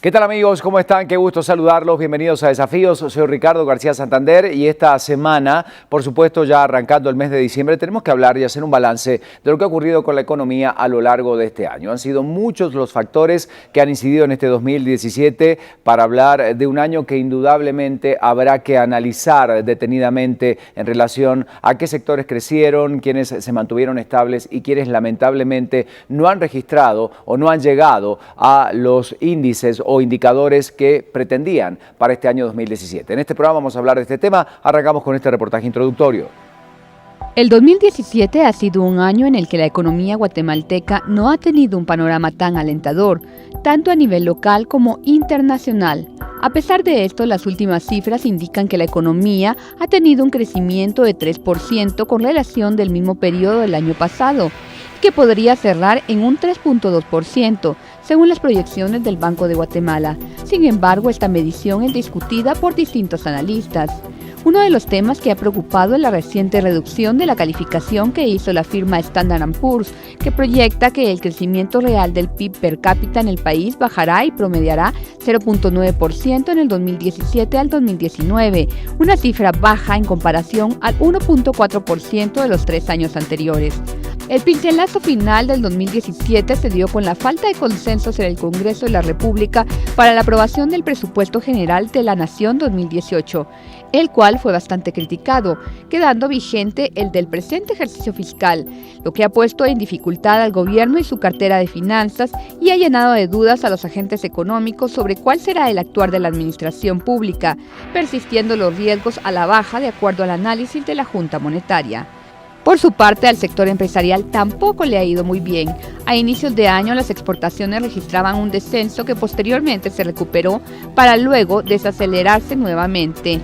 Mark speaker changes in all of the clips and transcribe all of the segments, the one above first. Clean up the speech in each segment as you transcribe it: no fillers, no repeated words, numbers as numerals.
Speaker 1: ¿Qué tal amigos? ¿Cómo están? Qué gusto saludarlos. Bienvenidos a Desafíos. Soy Ricardo García Santander y esta semana, por supuesto, ya arrancando el mes de diciembre, tenemos que hablar y hacer un balance de lo que ha ocurrido con la economía a lo largo de este año. Han sido muchos los factores que han incidido en este 2017 para hablar de un año que indudablemente habrá que analizar detenidamente en relación a qué sectores crecieron, quiénes se mantuvieron estables y quiénes lamentablemente no han registrado o no han llegado a los índices o indicadores que pretendían para este año 2017. En este programa vamos a hablar de este tema. Arrancamos con este reportaje introductorio.
Speaker 2: El 2017 ha sido un año en el que la economía guatemalteca no ha tenido un panorama tan alentador, tanto a nivel local como internacional. A pesar de esto, las últimas cifras indican que la economía ha tenido un crecimiento de 3% con relación del mismo periodo del año pasado, que podría cerrar en un 3.2%, según las proyecciones del Banco de Guatemala. Sin embargo, esta medición es discutida por distintos analistas. Uno de los temas que ha preocupado es la reciente reducción de la calificación que hizo la firma Standard & Poor's, que proyecta que el crecimiento real del PIB per cápita en el país bajará y promediará 0.9% en el 2017 al 2019, una cifra baja en comparación al 1.4% de los 3 años anteriores. El pincelazo final del 2017 se dio con la falta de consensos en el Congreso de la República para la aprobación del Presupuesto General de la Nación 2018, el cual fue bastante criticado, quedando vigente el del presente ejercicio fiscal, lo que ha puesto en dificultad al gobierno y su cartera de finanzas y ha llenado de dudas a los agentes económicos sobre cuál será el actuar de la administración pública, persistiendo los riesgos a la baja de acuerdo al análisis de la Junta Monetaria. Por su parte, al sector empresarial tampoco le ha ido muy bien. A inicios de año, las exportaciones registraban un descenso que posteriormente se recuperó para luego desacelerarse nuevamente.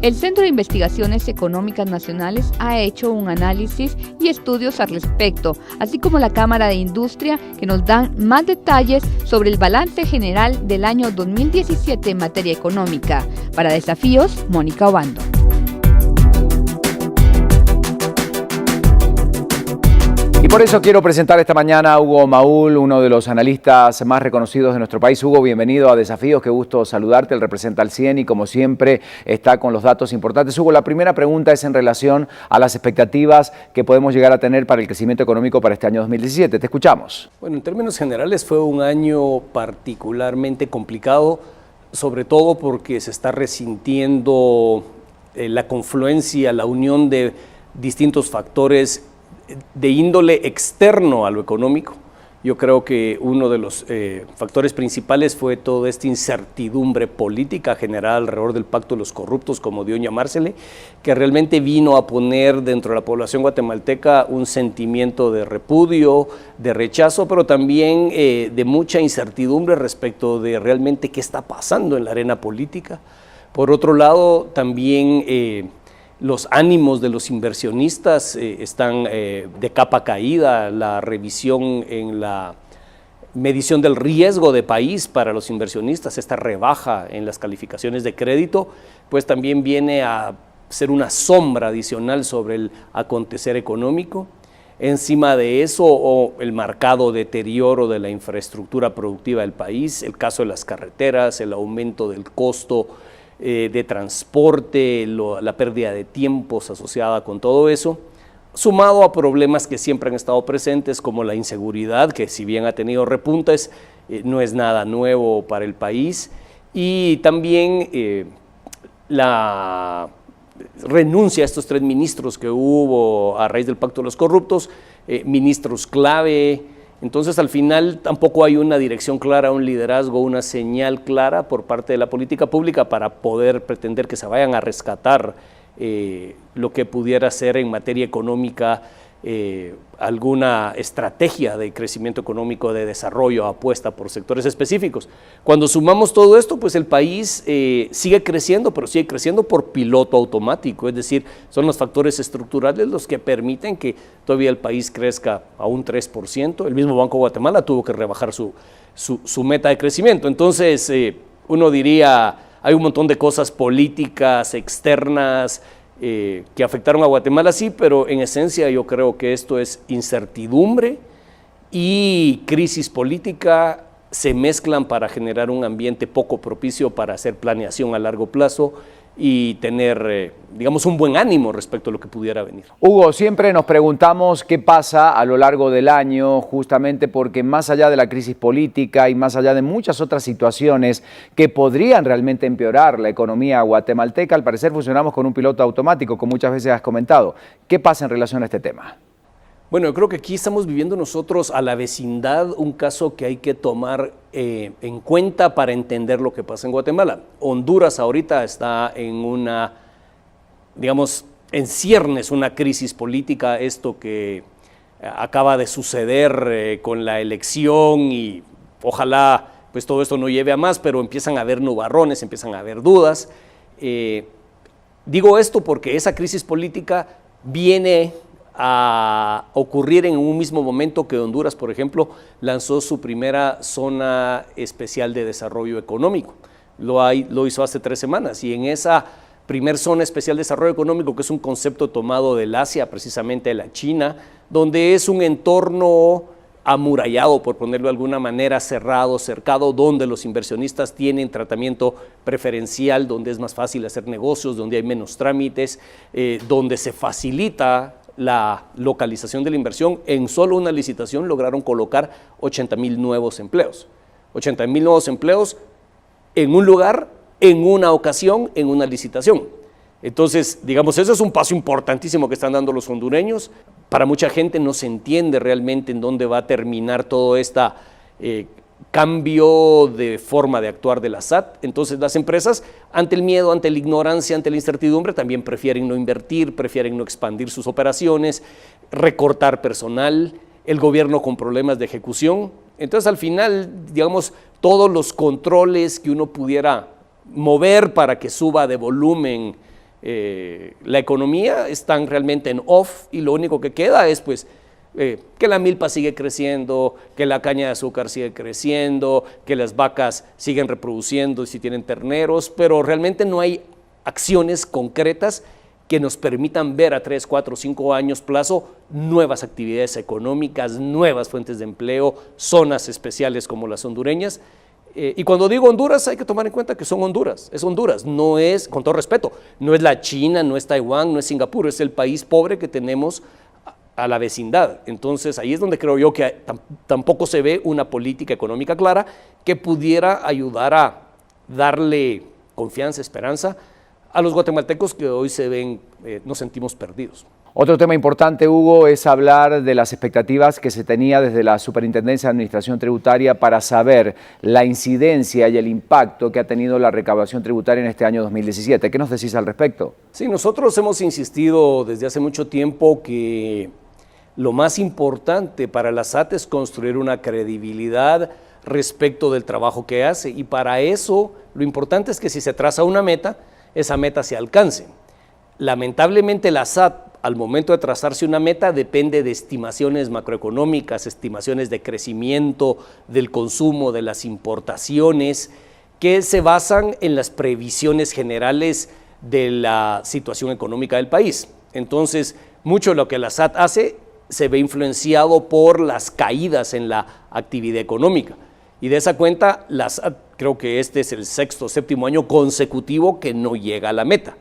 Speaker 2: El Centro de Investigaciones Económicas Nacionales ha hecho un análisis y estudios al respecto, así como la Cámara de Industria, que nos dan más detalles sobre el balance general del año 2017 en materia económica. Para Desafíos, Mónica Obando.
Speaker 1: Y por eso quiero presentar esta mañana a Hugo Maúl, uno de los analistas más reconocidos de nuestro país. Hugo, bienvenido a Desafíos, qué gusto saludarte. Él representa al CIEN y como siempre está con los datos importantes. Hugo, la primera pregunta es en relación a las expectativas que podemos llegar a tener para el crecimiento económico para este año 2017. Te escuchamos.
Speaker 3: Bueno, en términos generales fue un año particularmente complicado, sobre todo porque se está resintiendo la confluencia, la unión de distintos factores de índole externo a lo económico. Yo creo que uno de los factores principales fue toda esta incertidumbre política generada alrededor del Pacto de los Corruptos, como dio llamársele, que realmente vino a poner dentro de la población guatemalteca un sentimiento de repudio, de rechazo, pero también de mucha incertidumbre respecto de realmente qué está pasando en la arena política. Por otro lado, también los ánimos de los inversionistas están de capa caída. La revisión en la medición del riesgo de país para los inversionistas, esta rebaja en las calificaciones de crédito, pues también viene a ser una sombra adicional sobre el acontecer económico. Encima de eso, el marcado deterioro de la infraestructura productiva del país, el caso de las carreteras, el aumento del costo de transporte, la pérdida de tiempos asociada con todo eso, sumado a problemas que siempre han estado presentes como la inseguridad, que si bien ha tenido repuntes, no es nada nuevo para el país, y también la renuncia a estos 3 ministros que hubo a raíz del Pacto de los Corruptos, ministros clave. Entonces, al final, tampoco hay una dirección clara, un liderazgo, una señal clara por parte de la política pública para poder pretender que se vayan a rescatar lo que pudiera ser en materia económica alguna estrategia de crecimiento económico, de desarrollo, apuesta por sectores específicos. Cuando sumamos todo esto, pues el país sigue creciendo, pero sigue creciendo por piloto automático, es decir, son los factores estructurales los que permiten que todavía el país crezca a un 3%. El mismo Banco de Guatemala tuvo que rebajar su meta de crecimiento. Entonces, uno diría, hay un montón de cosas políticas, externas, que afectaron a Guatemala, sí, pero en esencia yo creo que esto es incertidumbre y crisis política se mezclan para generar un ambiente poco propicio para hacer planeación a largo plazo y tener, digamos, un buen ánimo respecto a lo que pudiera venir.
Speaker 1: Hugo, siempre nos preguntamos qué pasa a lo largo del año, justamente porque más allá de la crisis política y más allá de muchas otras situaciones que podrían realmente empeorar la economía guatemalteca, al parecer funcionamos con un piloto automático, como muchas veces has comentado. ¿Qué pasa en relación a este tema?
Speaker 3: Bueno, yo creo que aquí estamos viviendo nosotros a la vecindad un caso que hay que tomar en cuenta para entender lo que pasa en Guatemala. Honduras ahorita está en una, digamos, en ciernes una crisis política, esto que acaba de suceder con la elección y ojalá pues todo esto no lleve a más, pero empiezan a haber nubarrones, empiezan a haber dudas. Digo esto porque esa crisis política viene a ocurrir en un mismo momento que Honduras, por ejemplo, lanzó su primera zona especial de desarrollo económico. Lo hizo hace 3 semanas y en esa primer zona especial de desarrollo económico, que es un concepto tomado del Asia, precisamente de la China, donde es un entorno amurallado, por ponerlo de alguna manera, cerrado, cercado, donde los inversionistas tienen tratamiento preferencial, donde es más fácil hacer negocios, donde hay menos trámites, donde se facilita la localización de la inversión. En solo una licitación lograron colocar 80,000 nuevos empleos. 80,000 nuevos empleos en un lugar, en una ocasión, en una licitación. Entonces, digamos, eso es un paso importantísimo que están dando los hondureños. Para mucha gente no se entiende realmente en dónde va a terminar todo este cambio de forma de actuar de la SAT. Entonces las empresas, ante el miedo, ante la ignorancia, ante la incertidumbre, también prefieren no invertir, prefieren no expandir sus operaciones, recortar personal, el gobierno con problemas de ejecución. Entonces al final, digamos, todos los controles que uno pudiera mover para que suba de volumen la economía están realmente en off y lo único que queda es pues que la milpa sigue creciendo, que la caña de azúcar sigue creciendo, que las vacas siguen reproduciendo si tienen terneros, pero realmente no hay acciones concretas que nos permitan ver a 3, 4, 5 años plazo nuevas actividades económicas, nuevas fuentes de empleo, zonas especiales como las hondureñas. Y cuando digo Honduras hay que tomar en cuenta que son Honduras, es Honduras, no es, con todo respeto, no es la China, no es Taiwán, no es Singapur, es el país pobre que tenemos a la vecindad. Entonces ahí es donde creo yo que tampoco se ve una política económica clara que pudiera ayudar a darle confianza, esperanza a los guatemaltecos que hoy se ven, nos sentimos perdidos.
Speaker 1: Otro tema importante, Hugo, es hablar de las expectativas que se tenía desde la Superintendencia de Administración Tributaria para saber la incidencia y el impacto que ha tenido la recaudación tributaria en este año 2017. ¿Qué nos decís al respecto?
Speaker 3: Sí, nosotros hemos insistido desde hace mucho tiempo que lo más importante para la SAT es construir una credibilidad respecto del trabajo que hace y para eso lo importante es que si se traza una meta, esa meta se alcance. Lamentablemente la SAT al momento de trazarse una meta depende de estimaciones macroeconómicas, estimaciones de crecimiento del consumo, de las importaciones, que se basan en las previsiones generales de la situación económica del país. Entonces, mucho de lo que la SAT hace se ve influenciado por las caídas en la actividad económica. Y de esa cuenta, la SAT, creo que este es el 6º o 7º año consecutivo que no llega a la meta.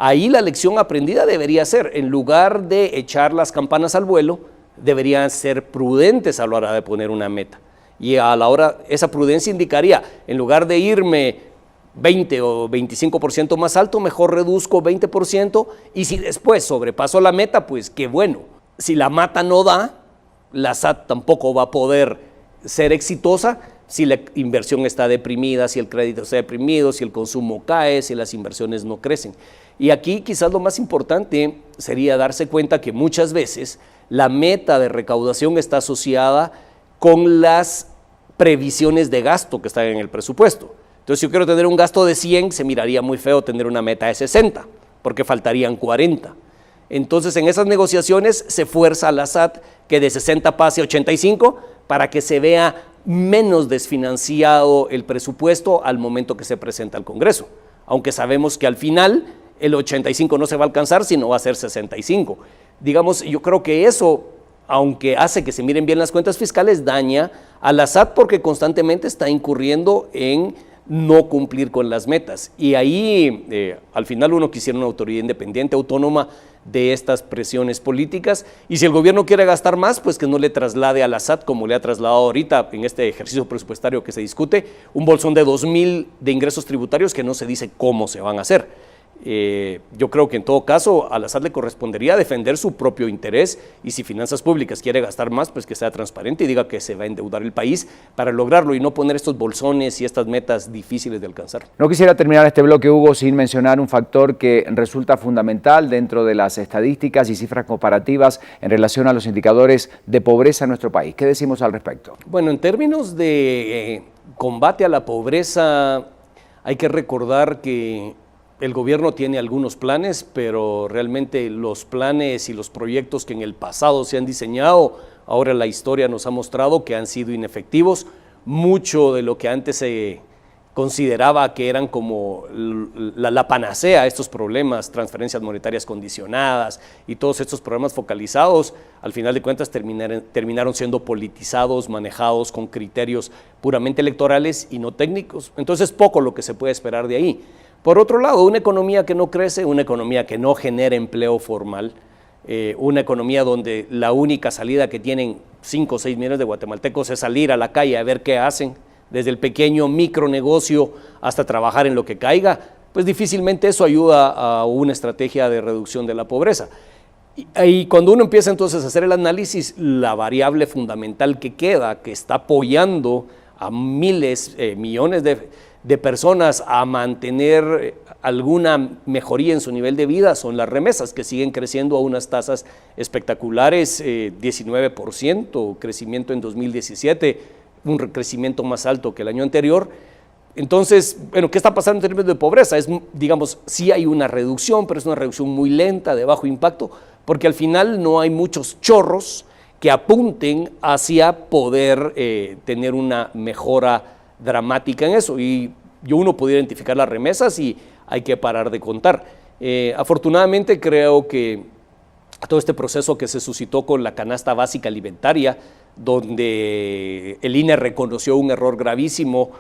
Speaker 3: Ahí la lección aprendida debería ser, en lugar de echar las campanas al vuelo, deberían ser prudentes a la hora de poner una meta. Y a la hora, esa prudencia indicaría, en lugar de irme 20 o 25% más alto, mejor reduzco 20% y si después sobrepaso la meta, pues qué bueno. Si la mata no da, la SAT tampoco va a poder ser exitosa si la inversión está deprimida, si el crédito está deprimido, si el consumo cae, si las inversiones no crecen. Y aquí quizás lo más importante sería darse cuenta que muchas veces la meta de recaudación está asociada con las previsiones de gasto que están en el presupuesto. Entonces, si yo quiero tener un gasto de 100, se miraría muy feo tener una meta de 60, porque faltarían 40. Entonces, en esas negociaciones se fuerza a la SAT que de 60 pase a 85 para que se vea menos desfinanciado el presupuesto al momento que se presenta al Congreso. Aunque sabemos que al final el 85 no se va a alcanzar, sino va a ser 65. Digamos, yo creo que eso aunque hace que se miren bien las cuentas fiscales, daña a la SAT porque constantemente está incurriendo en no cumplir con las metas. Y ahí, al final, uno quisiera una autoridad independiente, autónoma de estas presiones políticas. Y si el gobierno quiere gastar más, pues que no le traslade a la SAT, como le ha trasladado ahorita en este ejercicio presupuestario que se discute, un bolsón de 2,000 de ingresos tributarios que no se dice cómo se van a hacer. Yo creo que en todo caso a la SAT le correspondería defender su propio interés, y si Finanzas Públicas quiere gastar más, pues que sea transparente y diga que se va a endeudar el país para lograrlo y no poner estos bolsones y estas metas difíciles de alcanzar.
Speaker 1: No quisiera terminar este bloque, Hugo, sin mencionar un factor que resulta fundamental dentro de las estadísticas y cifras comparativas en relación a los indicadores de pobreza en nuestro país. ¿Qué decimos al respecto?
Speaker 3: Bueno, en términos de combate a la pobreza, hay que recordar que el gobierno tiene algunos planes, pero realmente los planes y los proyectos que en el pasado se han diseñado, ahora la historia nos ha mostrado que han sido inefectivos. Mucho de lo que antes se consideraba que eran como la panacea a estos problemas, transferencias monetarias condicionadas y todos estos programas focalizados, al final de cuentas terminaron siendo politizados, manejados con criterios puramente electorales y no técnicos. Entonces, poco lo que se puede esperar de ahí. Por otro lado, una economía que no crece, una economía que no genera empleo formal, una economía donde la única salida que tienen 5 o 6 millones de guatemaltecos es salir a la calle a ver qué hacen, desde el pequeño micronegocio hasta trabajar en lo que caiga, pues difícilmente eso ayuda a una estrategia de reducción de la pobreza. Y cuando uno empieza entonces a hacer el análisis, la variable fundamental que queda, que está apoyando a miles, millones de personas a mantener alguna mejoría en su nivel de vida, son las remesas, que siguen creciendo a unas tasas espectaculares, 19% crecimiento en 2017, un crecimiento más alto que el año anterior. Entonces, bueno, ¿qué está pasando en términos de pobreza? Digamos, sí hay una reducción, pero es una reducción muy lenta, de bajo impacto, porque al final no hay muchos chorros que apunten hacia poder tener una mejora dramática en eso, y uno puede identificar las remesas y hay que parar de contar. Afortunadamente creo que todo este proceso que se suscitó con la canasta básica alimentaria, donde el INE reconoció un error gravísimo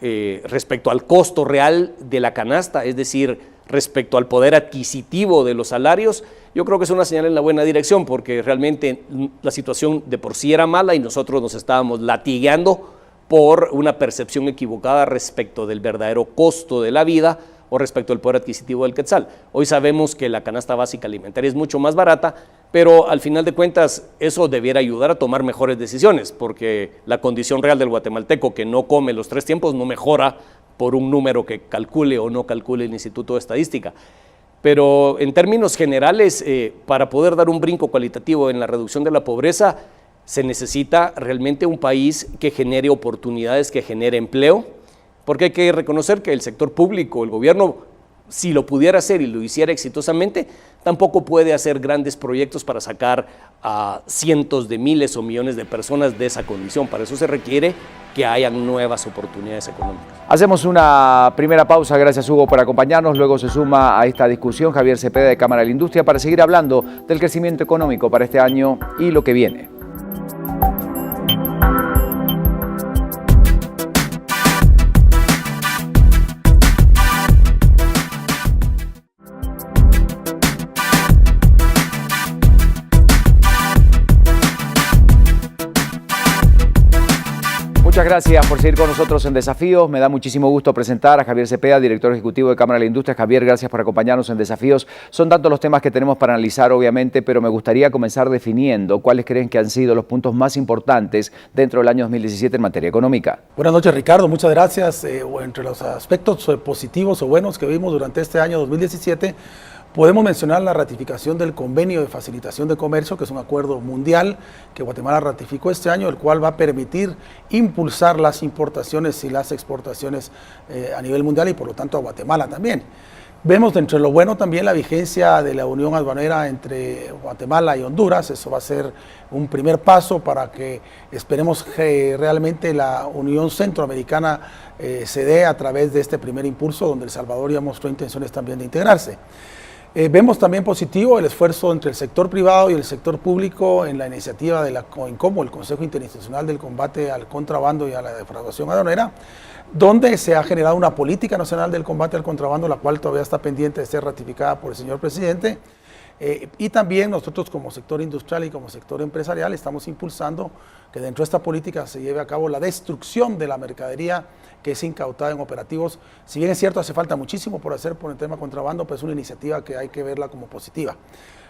Speaker 3: respecto al costo real de la canasta, es decir, respecto al poder adquisitivo de los salarios, yo creo que es una señal en la buena dirección, porque realmente la situación de por sí era mala y nosotros nos estábamos latigando por una percepción equivocada respecto del verdadero costo de la vida o respecto al poder adquisitivo del quetzal. Hoy sabemos que la canasta básica alimentaria es mucho más barata, pero al final de cuentas eso debiera ayudar a tomar mejores decisiones, porque la condición real del guatemalteco que no come los 3 tiempos no mejora por un número que calcule o no calcule el Instituto de Estadística. Pero en términos generales, para poder dar un brinco cualitativo en la reducción de la pobreza, se necesita realmente un país que genere oportunidades, que genere empleo, porque hay que reconocer que el sector público, el gobierno, si lo pudiera hacer y lo hiciera exitosamente, tampoco puede hacer grandes proyectos para sacar a cientos de miles o millones de personas de esa condición. Para eso se requiere que hayan nuevas oportunidades económicas.
Speaker 1: Hacemos una primera pausa, gracias Hugo por acompañarnos, luego se suma a esta discusión Javier Cepeda de Cámara de la Industria para seguir hablando del crecimiento económico para este año y lo que viene. Muchas gracias por seguir con nosotros en Desafíos. Me da muchísimo gusto presentar a Javier Cepeda, director ejecutivo de Cámara de la Industria. Javier, gracias por acompañarnos en Desafíos. Son tantos los temas que tenemos para analizar, obviamente, pero me gustaría comenzar definiendo cuáles creen que han sido los puntos más importantes dentro del año 2017 en materia económica.
Speaker 4: Buenas noches, Ricardo. Muchas gracias. Entre los aspectos positivos o buenos que vimos durante este año 2017, podemos mencionar la ratificación del Convenio de Facilitación de Comercio, que es un acuerdo mundial que Guatemala ratificó este año, el cual va a permitir impulsar las importaciones y las exportaciones a nivel mundial y por lo tanto a Guatemala también. Vemos entre lo bueno también la vigencia de la unión aduanera entre Guatemala y Honduras. Eso va a ser un primer paso para que esperemos que realmente la Unión Centroamericana se dé a través de este primer impulso, donde El Salvador ya mostró intenciones también de integrarse. Vemos también positivo el esfuerzo entre el sector privado y el sector público en la iniciativa de la COINCOM, el Consejo Interinstitucional del Combate al Contrabando y a la Defraudación Aduanera, donde se ha generado una política nacional del combate al contrabando, la cual todavía está pendiente de ser ratificada por el señor presidente. Y también nosotros como sector industrial y como sector empresarial estamos impulsando que dentro de esta política se lleve a cabo la destrucción de la mercadería que es incautada en operativos. Si bien es cierto, hace falta muchísimo por hacer por el tema contrabando, pues es una iniciativa que hay que verla como positiva.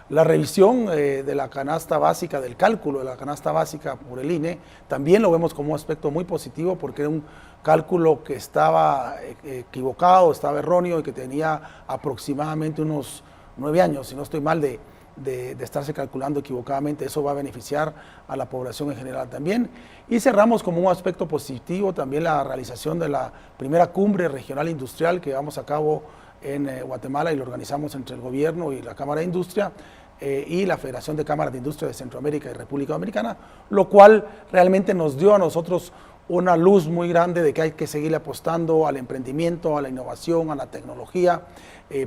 Speaker 4: La revisión de la canasta básica, del cálculo de la canasta básica por el INE, también lo vemos como un aspecto muy positivo porque era un cálculo que estaba equivocado, estaba erróneo y que tenía aproximadamente unos 9 años, si no estoy mal, de estarse calculando equivocadamente. Eso va a beneficiar a la población en general también. Y cerramos como un aspecto positivo también la realización de la primera cumbre regional industrial que llevamos a cabo en Guatemala y lo organizamos entre el gobierno y la Cámara de Industria y la Federación de Cámaras de Industria de Centroamérica y República Dominicana, lo cual realmente nos dio a nosotros una luz muy grande de que hay que seguir apostando al emprendimiento, a la innovación, a la tecnología,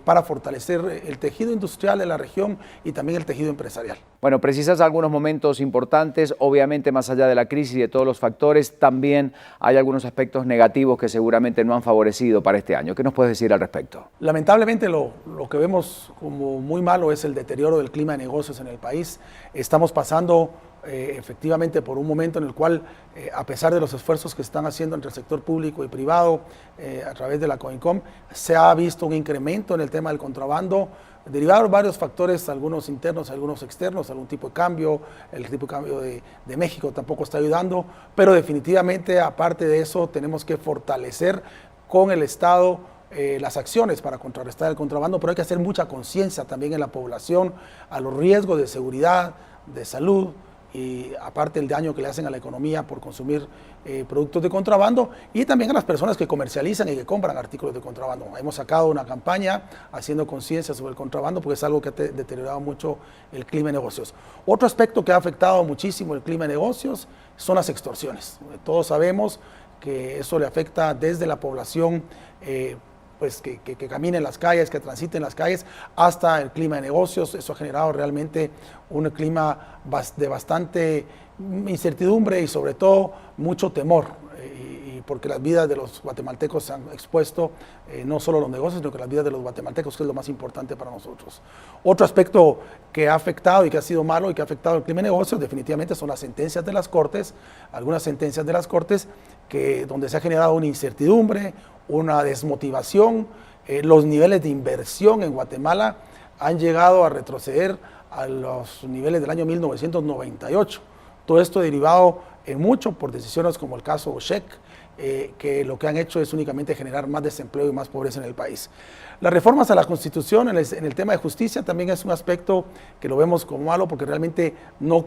Speaker 4: para fortalecer el tejido industrial de la región y también el tejido empresarial.
Speaker 1: Bueno, precisas algunos momentos importantes, obviamente más allá de la crisis y de todos los factores, también hay algunos aspectos negativos que seguramente no han favorecido para este año. ¿Qué nos puedes decir al respecto?
Speaker 4: Lamentablemente lo que vemos como muy malo es el deterioro del clima de negocios en el país. Estamos pasando efectivamente por un momento en el cual, a pesar de los esfuerzos que están haciendo entre el sector público y privado a través de la COINCOM, se ha visto un incremento en el tema del contrabando, derivado de varios factores, algunos internos, algunos externos, algún tipo de cambio, el tipo de cambio de México tampoco está ayudando, pero definitivamente, aparte de eso, tenemos que fortalecer con el Estado las acciones para contrarrestar el contrabando, pero hay que hacer mucha conciencia también en la población a los riesgos de seguridad, de salud, y aparte el daño que le hacen a la economía por consumir productos de contrabando, y también a las personas que comercializan y que compran artículos de contrabando. Hemos sacado una campaña haciendo conciencia sobre el contrabando porque es algo que ha deteriorado mucho el clima de negocios. Otro aspecto que ha afectado muchísimo el clima de negocios son las extorsiones. Todos sabemos que eso le afecta desde la población pues que camine en las calles, que transite en las calles, hasta el clima de negocios. Eso ha generado realmente un clima de bastante incertidumbre y sobre todo mucho temor, y porque las vidas de los guatemaltecos se han expuesto, no solo los negocios, sino que las vidas de los guatemaltecos, que es lo más importante para nosotros. Otro aspecto que ha afectado y que ha sido malo y que ha afectado el clima de negocios definitivamente son las sentencias de las Cortes, algunas sentencias de las Cortes donde se ha generado una incertidumbre, una desmotivación. Los niveles de inversión en Guatemala han llegado a retroceder a los niveles del año 1998. Todo esto derivado en mucho por decisiones como el caso OSHEC, que lo que han hecho es únicamente generar más desempleo y más pobreza en el país. Las reformas a la Constitución en el tema de justicia también es un aspecto que lo vemos como malo porque realmente no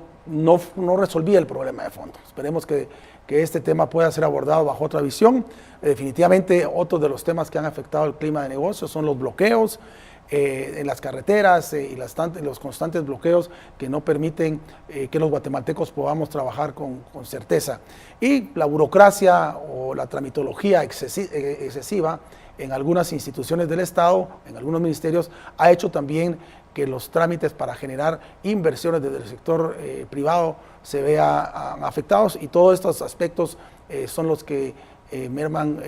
Speaker 4: resolvía el problema de fondo. Esperemos que este tema pueda ser abordado bajo otra visión. Definitivamente otro de los temas que han afectado el clima de negocios son los bloqueos en las carreteras y los constantes bloqueos que no permiten que los guatemaltecos podamos trabajar con certeza. Y la burocracia o la tramitología excesiva en algunas instituciones del Estado, en algunos ministerios, ha hecho también que los trámites para generar inversiones desde el sector privado se vean afectados, y todos estos aspectos son los que merman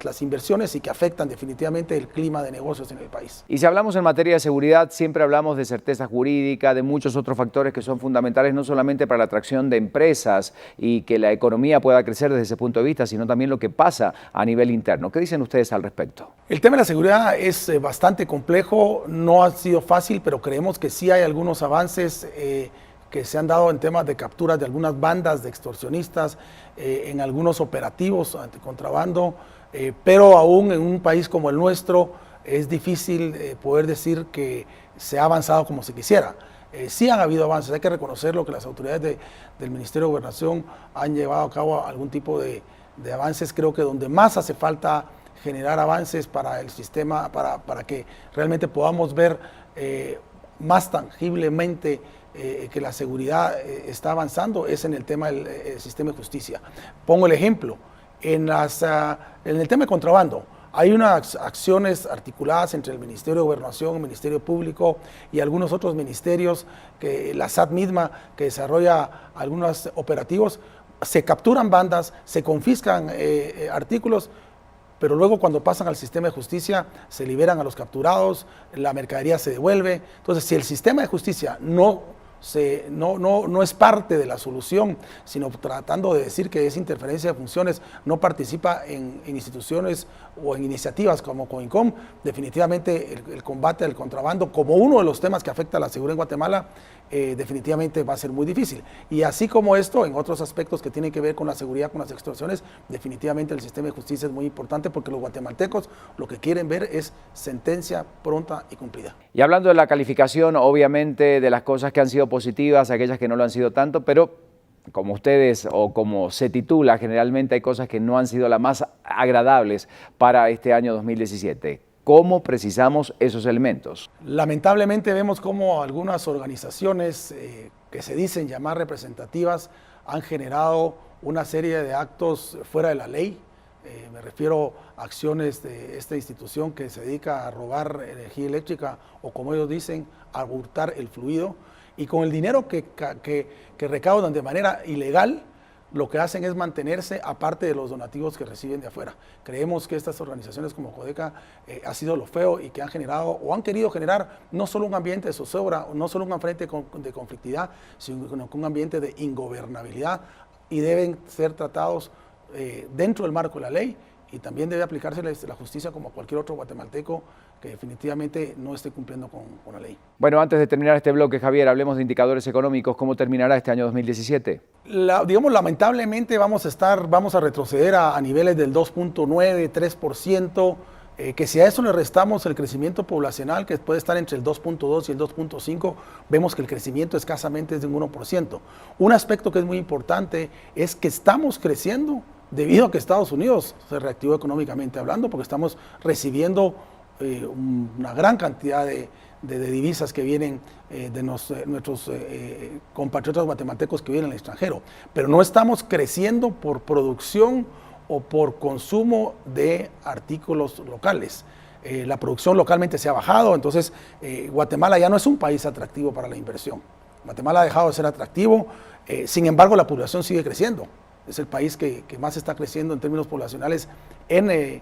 Speaker 4: las inversiones y que afectan definitivamente el clima de negocios en el país.
Speaker 1: Y si hablamos en materia de seguridad, siempre hablamos de certeza jurídica, de muchos otros factores que son fundamentales no solamente para la atracción de empresas y que la economía pueda crecer desde ese punto de vista, sino también lo que pasa a nivel interno. ¿Qué dicen ustedes al respecto?
Speaker 4: El tema de la seguridad es bastante complejo, no ha sido fácil, pero creemos que sí hay algunos avances que se han dado en temas de capturas de algunas bandas de extorsionistas, en algunos operativos anticontrabando, pero aún en un país como el nuestro es difícil poder decir que se ha avanzado como se quisiera. Sí han habido avances, hay que reconocerlo, que las autoridades del Ministerio de Gobernación han llevado a cabo algún tipo de avances. Creo que donde más hace falta generar avances para el sistema, para que realmente podamos ver más tangiblemente que la seguridad está avanzando, es en el tema del sistema de justicia. Pongo el ejemplo, en el tema de contrabando, Hay unas acciones articuladas entre el Ministerio de Gobernación, el Ministerio Público y algunos otros ministerios, que la SAT misma, que desarrolla algunos operativos. Se capturan bandas, se confiscan artículos, pero luego cuando pasan al sistema de justicia se liberan a los capturados, la mercadería se devuelve. Entonces, si el sistema de justicia no es parte de la solución, sino tratando de decir que es interferencia de funciones, no participa en instituciones o en iniciativas como COINCOM, definitivamente el combate al contrabando, como uno de los temas que afecta a la seguridad en Guatemala, definitivamente va a ser muy difícil. Y así como esto, en otros aspectos que tienen que ver con la seguridad, con las extorsiones, definitivamente el sistema de justicia es muy importante, porque los guatemaltecos lo que quieren ver es sentencia pronta y cumplida.
Speaker 1: Y hablando de la calificación, obviamente de las cosas que han sido positivas, aquellas que no lo han sido tanto, pero como ustedes o como se titula, generalmente hay cosas que no han sido las más agradables para este año 2017. ¿Cómo precisamos esos elementos?
Speaker 4: Lamentablemente vemos cómo algunas organizaciones que se dicen llamar representativas han generado una serie de actos fuera de la ley. Me refiero a acciones de esta institución que se dedica a robar energía eléctrica, o como ellos dicen, a hurtar el fluido, y con el dinero que recaudan de manera ilegal, lo que hacen es mantenerse aparte de los donativos que reciben de afuera. Creemos que estas organizaciones como Codeca ha sido lo feo, y que han generado o han querido generar no solo un ambiente de zozobra, no solo un ambiente de conflictividad, sino un ambiente de ingobernabilidad, y deben ser tratados dentro del marco de la ley, y también debe aplicarse la justicia como a cualquier otro guatemalteco que definitivamente no esté cumpliendo con la ley.
Speaker 1: Bueno, antes de terminar este bloque, Javier, hablemos de indicadores económicos. ¿Cómo terminará este año 2017?
Speaker 4: Lamentablemente vamos a retroceder a niveles del 2.9, 3%, que si a eso le restamos el crecimiento poblacional, que puede estar entre el 2.2 y el 2.5, vemos que el crecimiento escasamente es de un 1%. Un aspecto que es muy importante es que estamos creciendo debido a que Estados Unidos se reactivó económicamente hablando, porque estamos recibiendo una gran cantidad de divisas que vienen de nuestros compatriotas guatemaltecos que viven en el extranjero, pero no estamos creciendo por producción o por consumo de artículos locales. La producción localmente se ha bajado, entonces Guatemala ya no es un país atractivo para la inversión. Guatemala ha dejado de ser atractivo, sin embargo la población sigue creciendo. Es el país que más está creciendo en términos poblacionales en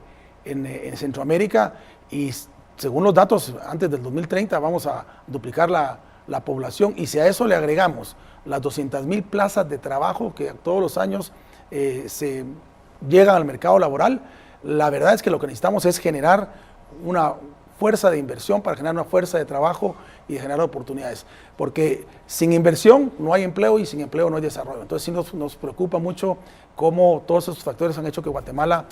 Speaker 4: Centroamérica, y según los datos, antes del 2030 vamos a duplicar la población, y si a eso le agregamos las 200,000 plazas de trabajo que todos los años se llegan al mercado laboral, la verdad es que lo que necesitamos es generar una fuerza de inversión para generar una fuerza de trabajo y de generar oportunidades, porque sin inversión no hay empleo, y sin empleo no hay desarrollo. Entonces sí nos preocupa mucho cómo todos esos factores han hecho que Guatemala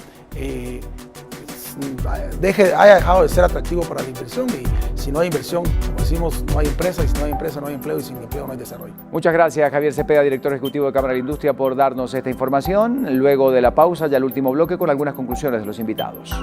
Speaker 4: haya dejado de ser atractivo para la inversión, y si no hay inversión, como decimos, no hay empresa, y si no hay empresa no hay empleo, y sin empleo no hay desarrollo.
Speaker 1: Muchas gracias, Javier Cepeda, director ejecutivo de Cámara de la Industria, por darnos esta información. Luego de la pausa, ya el último bloque con algunas conclusiones de los invitados.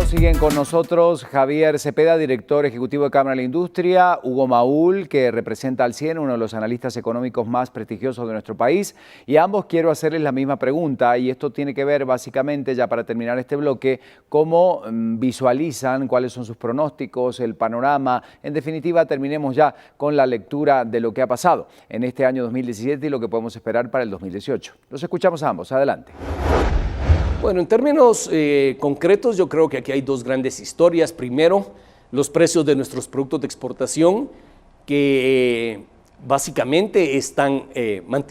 Speaker 1: Siguen con nosotros Javier Cepeda, director ejecutivo de Cámara de la Industria, Hugo Maúl, que representa al CIEN, uno de los analistas económicos más prestigiosos de nuestro país, y a ambos quiero hacerles la misma pregunta, y esto tiene que ver básicamente, ya para terminar este bloque, cómo visualizan, cuáles son sus pronósticos, el panorama. En definitiva, terminemos ya con la lectura de lo que ha pasado en este año 2017 y lo que podemos esperar para el 2018. Los escuchamos a ambos, adelante.
Speaker 3: Bueno, en términos concretos, yo creo que aquí hay dos grandes historias. Primero, los precios de nuestros productos de exportación, que básicamente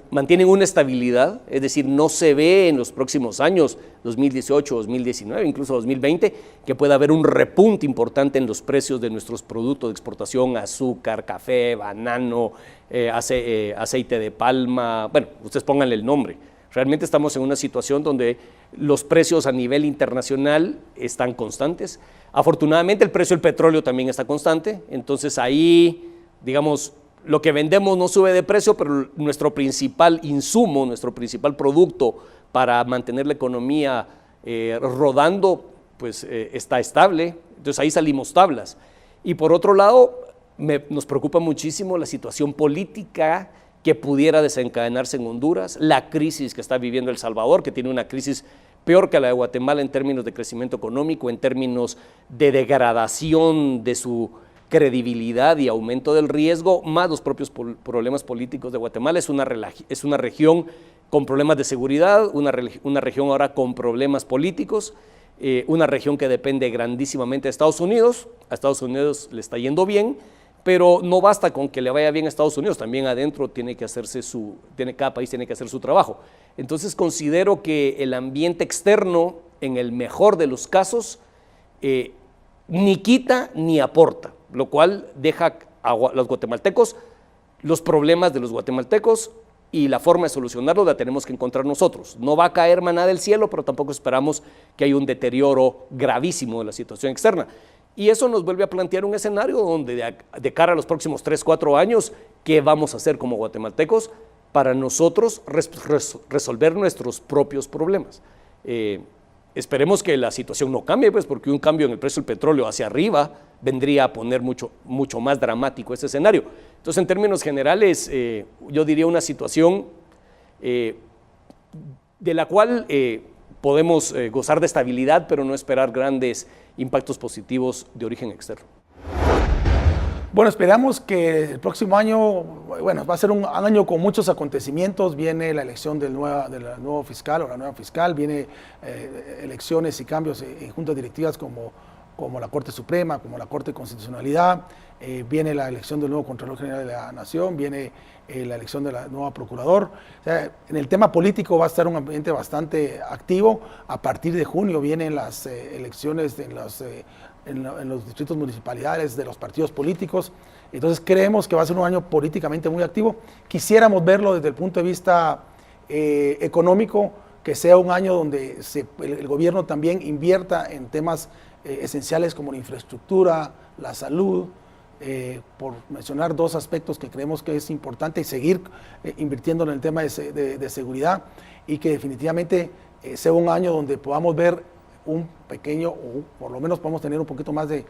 Speaker 3: mantienen una estabilidad, es decir, no se ve en los próximos años, 2018, 2019, incluso 2020, que pueda haber un repunte importante en los precios de nuestros productos de exportación: azúcar, café, banano, aceite de palma, bueno, ustedes pónganle el nombre. Realmente estamos en una situación donde los precios a nivel internacional están constantes. Afortunadamente el precio del petróleo también está constante, entonces ahí, digamos, lo que vendemos no sube de precio, pero nuestro principal insumo, nuestro principal producto para mantener la economía rodando, pues está estable. Entonces ahí salimos tablas. Y por otro lado, nos preocupa muchísimo la situación política que pudiera desencadenarse en Honduras, la crisis que está viviendo El Salvador, que tiene una crisis peor que la de Guatemala en términos de crecimiento económico, en términos de degradación de su credibilidad y aumento del riesgo, más los propios problemas políticos de Guatemala. Es una región con problemas de seguridad, una región ahora con problemas políticos, una región que depende grandísimamente de Estados Unidos. A Estados Unidos le está yendo bien, pero no basta con que le vaya bien a Estados Unidos, también adentro tiene que hacerse cada país tiene que hacer su trabajo. Entonces considero que el ambiente externo, en el mejor de los casos, ni quita ni aporta, lo cual deja a los guatemaltecos los problemas de los guatemaltecos, y la forma de solucionarlo la tenemos que encontrar nosotros. No va a caer maná del cielo, pero tampoco esperamos que haya un deterioro gravísimo de la situación externa. Y eso nos vuelve a plantear un escenario donde de cara a los próximos 3, 4 años, ¿qué vamos a hacer como guatemaltecos para nosotros resolver nuestros propios problemas? Esperemos que la situación no cambie, pues, porque un cambio en el precio del petróleo hacia arriba vendría a poner mucho más dramático ese escenario. Entonces, en términos generales, yo diría una situación de la cual podemos gozar de estabilidad, pero no esperar grandes impactos positivos de origen externo.
Speaker 4: Bueno, esperamos que el próximo año, bueno, va a ser un año con muchos acontecimientos. Viene la elección del nuevo fiscal o la nueva fiscal, viene elecciones y cambios en juntas directivas como la Corte Suprema, como la Corte de Constitucionalidad, viene la elección del nuevo Contralor General de la Nación, viene la elección de la nueva Procurador. O sea, en el tema político va a estar un ambiente bastante activo. A partir de junio vienen las elecciones en los distritos municipales de los partidos políticos. Entonces creemos que va a ser un año políticamente muy activo. Quisiéramos verlo desde el punto de vista económico, que sea un año donde el gobierno también invierta en temas esenciales como la infraestructura, la salud, por mencionar dos aspectos que creemos que es importante, y seguir invirtiendo en el tema de seguridad, y que definitivamente sea un año donde podamos ver un pequeño, o por lo menos podemos tener un poquito más de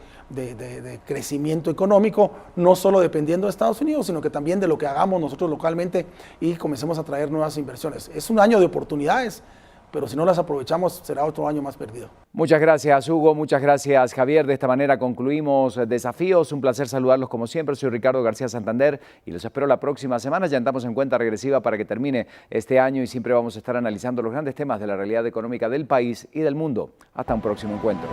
Speaker 4: crecimiento económico, no solo dependiendo de Estados Unidos, sino que también de lo que hagamos nosotros localmente y comencemos a traer nuevas inversiones. Es un año de oportunidades, pero si no las aprovechamos será otro año más perdido.
Speaker 1: Muchas gracias, Hugo. Muchas gracias, Javier. De esta manera concluimos Desafíos. Un placer saludarlos como siempre. Soy Ricardo García Santander y los espero la próxima semana. Ya andamos en cuenta regresiva para que termine este año y siempre vamos a estar analizando los grandes temas de la realidad económica del país y del mundo. Hasta un próximo encuentro.